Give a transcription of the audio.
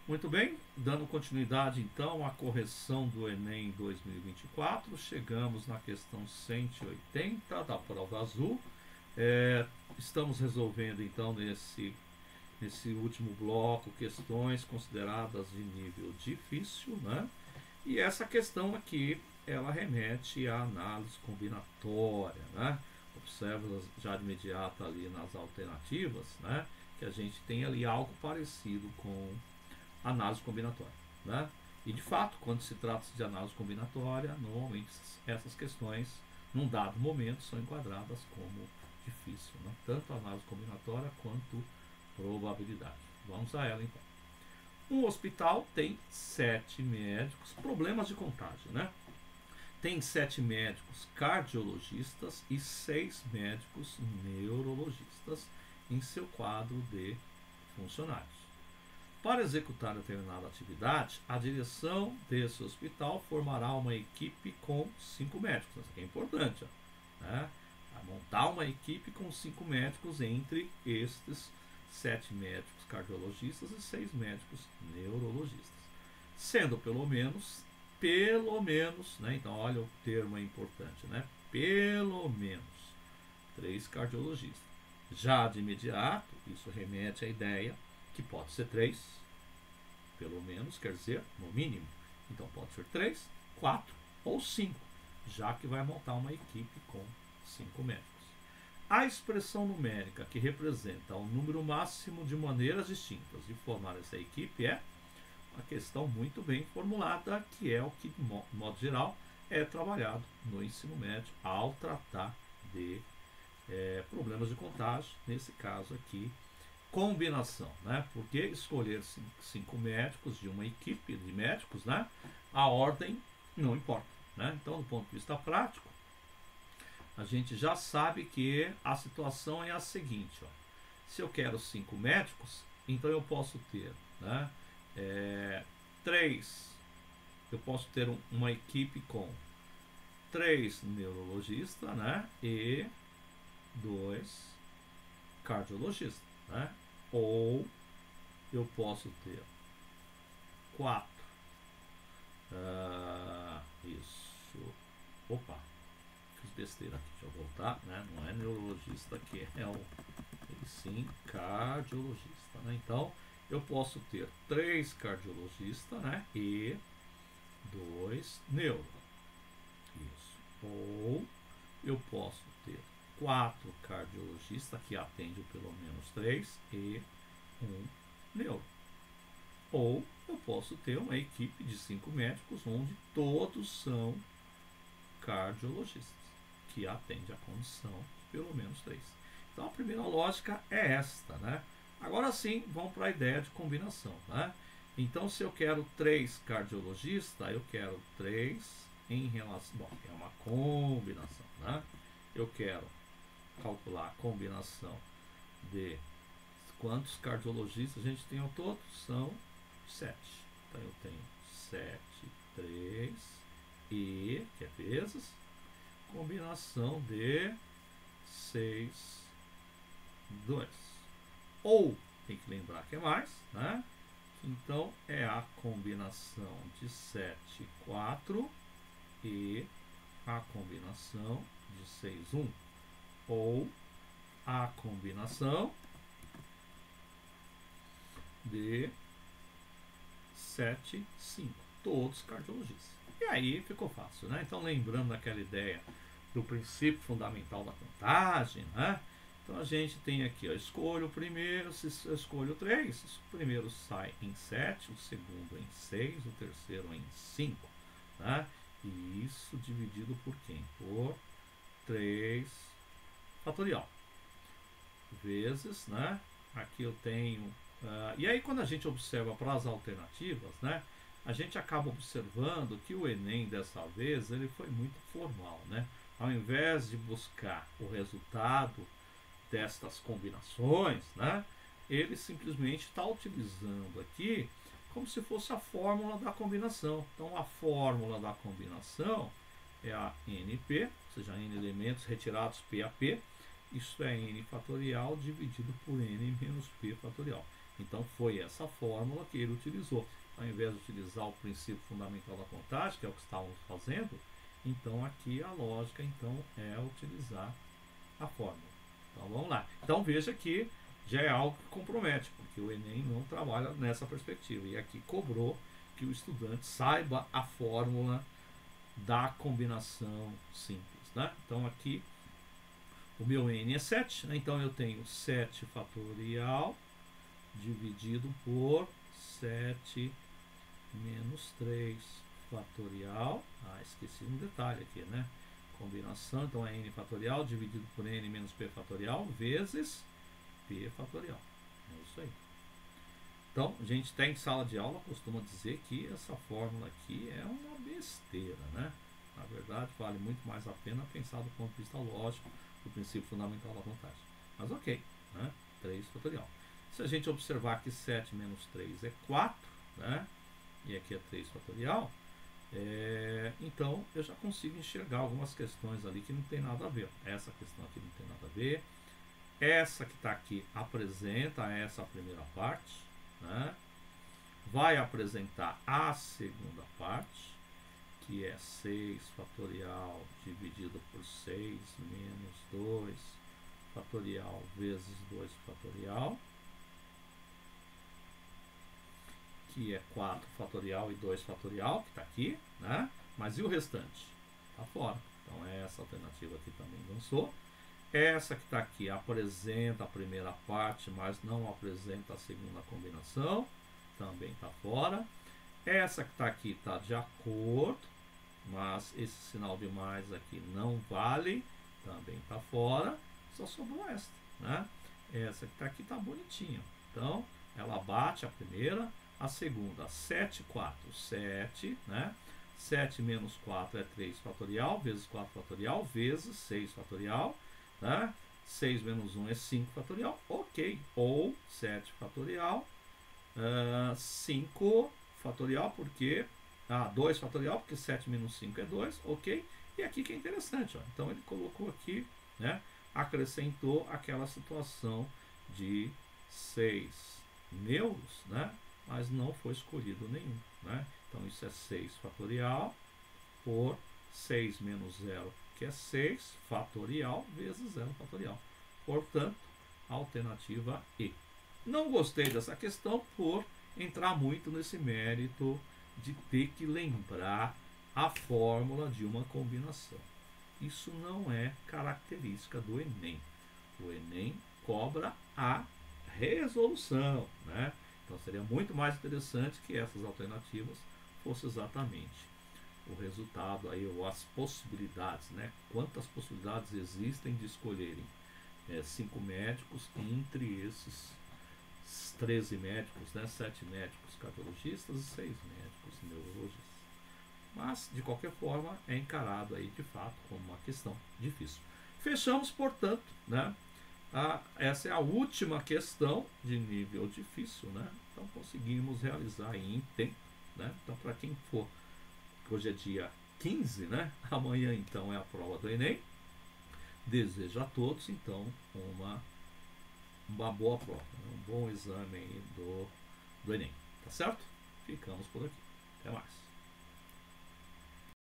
Muito bem, dando continuidade então à correção do Enem 2024, chegamos na questão 180 da prova azul. Estamos resolvendo então nesse último bloco questões consideradas de nível difícil, né? E essa questão aqui, ela remete à análise combinatória, né? Observa já de imediato ali nas alternativas, né? Que a gente tem ali algo parecido com análise combinatória, né? E de fato, quando se trata de análise combinatória, normalmente essas questões, num dado momento, são enquadradas como difícil, né? Tanto a análise combinatória quanto probabilidade. Vamos a ela então. Um hospital tem 7 médicos, problemas de contágio, né? Tem 7 médicos cardiologistas e 6 médicos neurologistas em seu quadro de funcionários. Para executar determinada atividade, a direção desse hospital formará uma equipe com 5 médicos. Isso aqui é importante, né? Montar uma equipe com 5 médicos entre estes 7 médicos cardiologistas e 6 médicos neurologistas. Sendo pelo menos, né? Então olha o termo é importante, né? Pelo menos 3 cardiologistas. Já de imediato, isso remete à ideia que pode ser 3, pelo menos, quer dizer, no mínimo. Então pode ser 3, 4 ou 5, já que vai montar uma equipe com 5 médicos. A expressão numérica que representa o número máximo de maneiras distintas de formar essa equipe é uma questão muito bem formulada, que é o que, de modo geral, é trabalhado no ensino médio ao tratar de problemas de contágio, nesse caso aqui, combinação, né? Porque escolher 5 médicos de uma equipe de médicos, né? A ordem não importa, né? Então, do ponto de vista prático, a gente já sabe que a situação é a seguinte, ó. Se eu quero 5 médicos, então eu posso ter, né? 3, eu posso ter uma equipe com 3 neurologistas, né? E 2 cardiologistas, né? Ou eu posso ter 4. Isso. Opa, fiz besteira aqui. Deixa eu voltar, né? Não é neurologista aqui, sim cardiologista, né? Então eu posso ter 3 cardiologistas, né? E 2 neuro. Isso. Ou eu posso ter 4 cardiologistas, que atendem pelo menos 3, e 1 neuro. Ou eu posso ter uma equipe de 5 médicos, onde todos são cardiologistas, que atendem a condição de pelo menos 3. Então a primeira lógica é esta, né? Agora sim, vamos para a ideia de combinação, né? Então, se eu quero 3 cardiologistas, eu quero 3 em relação... Bom, é uma combinação, né? Eu quero calcular a combinação de quantos cardiologistas a gente tem ao todo? São 7. Então eu tenho 7, 3 e, que é vezes, combinação de 6, 2. Ou, tem que lembrar que é mais, né? Então é a combinação de 7, 4 e a combinação de 6, 1. Ou a combinação de 7, 5. Todos cardiologistas. E aí ficou fácil, né? Então, lembrando daquela ideia do princípio fundamental da contagem, né? Então, a gente tem aqui, ó, escolho o primeiro, se eu escolho 3, o primeiro sai em 7, o segundo em 6, o terceiro em 5, né? E isso dividido por quem? Por 3 fatorial vezes, né? Aqui eu tenho e aí quando a gente observa para as alternativas, né, a gente acaba observando que o Enem dessa vez ele foi muito formal, né? Ao invés de buscar o resultado destas combinações, né, ele simplesmente está utilizando aqui como se fosse a fórmula da combinação. Então a fórmula da combinação é a NP, ou seja, N elementos retirados P a P. Isso é N fatorial dividido por N menos P fatorial. Então foi essa fórmula que ele utilizou. Ao invés de utilizar o princípio fundamental da contagem, que é o que estávamos fazendo, então aqui a lógica então é utilizar a fórmula. Então vamos lá. Então veja que já é algo que compromete, porque o Enem não trabalha nessa perspectiva. E aqui cobrou que o estudante saiba a fórmula da combinação simples, né? Então aqui o meu N é 7, né? Então eu tenho 7 fatorial dividido por 7 menos 3 fatorial. Esqueci um detalhe aqui, né? Combinação, então é N fatorial dividido por N menos P fatorial vezes P fatorial. É isso aí. Então, a gente tem em sala de aula, costuma dizer que essa fórmula aqui é uma besteira, né? Na verdade, vale muito mais a pena pensar do ponto de vista lógico do princípio fundamental da contagem. Mas ok, né? 3 fatorial. Se a gente observar que 7 menos 3 é 4, né? E aqui é 3 fatorial, então eu já consigo enxergar algumas questões ali que não tem nada a ver. Essa questão aqui não tem nada a ver. Essa que está aqui apresenta essa primeira parte, né? Vai apresentar a segunda parte, que é 6 fatorial dividido por 6 menos 2 fatorial vezes 2 fatorial, que é 4 fatorial e 2 fatorial, que está aqui, né? Mas e o restante? Está fora. Então essa alternativa aqui também dançou. Essa que está aqui apresenta a primeira parte, mas não apresenta a segunda combinação, também está fora. Essa que está aqui está de acordo, mas esse sinal de mais aqui não vale, também está fora. Só sobrou esta, né? Essa que está aqui está bonitinha. Então, ela bate a primeira, a segunda, 7, 4, 7, né? 7 menos 4 é 3 fatorial, vezes 4 fatorial, vezes 6 fatorial, né? 6 menos 1 é 5 fatorial, ok. Ou 7 fatorial, 5 fatorial, porque 2 fatorial, porque 7 menos 5 é 2, ok. E aqui que é interessante, ó. Então ele colocou aqui, né? Acrescentou aquela situação de 6 neutros, né? Mas não foi escolhido nenhum, né? Então isso é 6 fatorial por 6 menos 0, que é 6 fatorial vezes 0 fatorial. Portanto, alternativa E. Não gostei dessa questão por entrar muito nesse mérito de ter que lembrar a fórmula de uma combinação. Isso não é característica do Enem. O Enem cobra a resolução, né? Então seria muito mais interessante que essas alternativas fossem exatamente o resultado aí, ou as possibilidades, né? Quantas possibilidades existem de escolherem 5 médicos entre esses 13 médicos, né? 7 médicos cardiologistas e 6 médicos neurologistas. Mas, de qualquer forma, é encarado aí de fato como uma questão difícil. Fechamos, portanto, né? Essa é a última questão de nível difícil, né? Então conseguimos realizar em tempo, né? Então, para quem for, hoje é dia 15, né? Amanhã então é a prova do Enem. Desejo a todos então uma boa prova, né? Um bom exame aí do Enem, tá certo? Ficamos por aqui. Até mais.